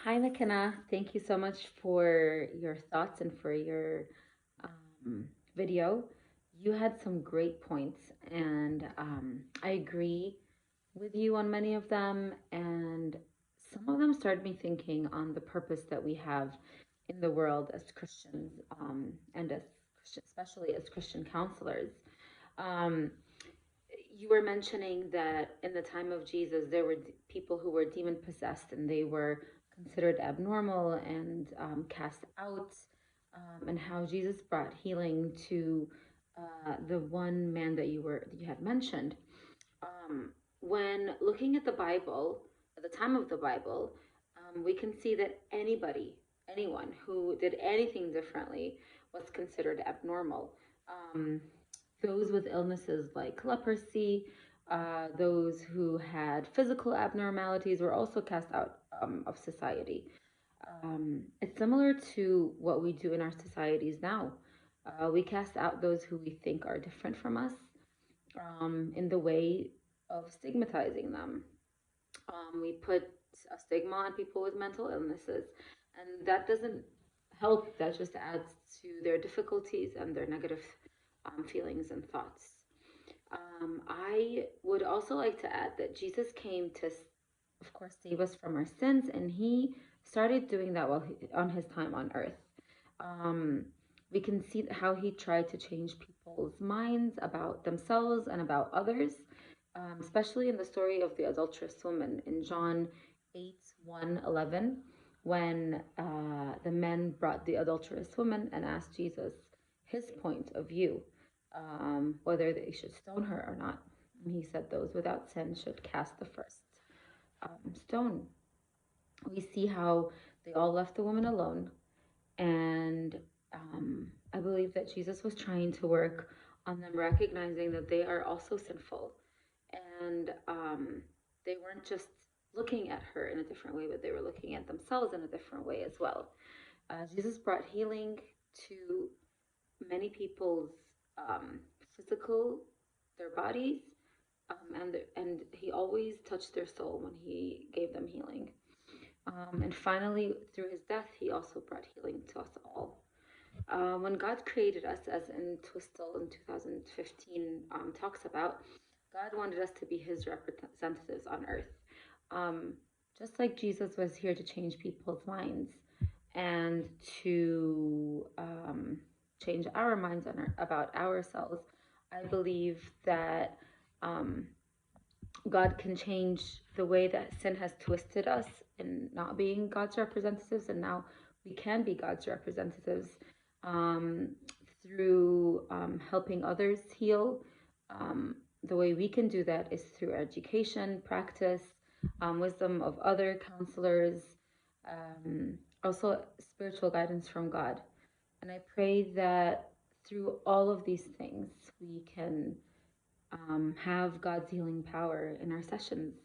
Hi, Mekenna. Thank you so much for your thoughts and for your um, video. You had some great points, and I agree with you on many of them. And some of them started me thinking on the purpose that we have in the world as Christians, and as Christian, especially as Christian counselors. Um, you were mentioning that in the time of Jesus, there were people who were demon possessed and they were considered abnormal and cast out, and how Jesus brought healing to the one man that you had mentioned. When looking at the Bible, at the time of the Bible, we can see that anyone who did anything differently was considered abnormal. Um, those with illnesses like leprosy, those who had physical abnormalities were also cast out of society. It's similar to what we do in our societies now. We cast out those who we think are different from us, in the way of stigmatizing them. We put a stigma on people with mental illnesses, and that doesn't help. That just adds to their difficulties and their negative feelings and thoughts. I would also like to add that Jesus came to, of course, save us from our sins, and he started doing that on his time on earth. Um, we can see how he tried to change people's minds about themselves and about others, especially in the story of the adulterous woman in John 8 1 11, when the men brought the adulterous woman and asked Jesus his point of view, whether they should stone her or not. And he said, those without sin should cast the first stone. We see how they all left the woman alone, and I believe that Jesus was trying to work on them, recognizing that they are also sinful. And they weren't just looking at her in a different way, but they were looking at themselves in a different way as well. Jesus brought healing to many people's um, physical, their bodies, and he always touched their soul when he gave them healing. And finally, through his death, he also brought healing to us all. When God created us, as in Twistle in 2015 talks about, God wanted us to be his representatives on earth. Um, just like Jesus was here to change people's minds and to change our minds about ourselves, I believe that um, God can change the way that sin has twisted us in not being God's representatives, and now we can be God's representatives, um, through helping others heal. The way we can do that is through education, practice, wisdom of other counselors, also spiritual guidance from God. And I pray that through all of these things, we can have God's healing power in our sessions.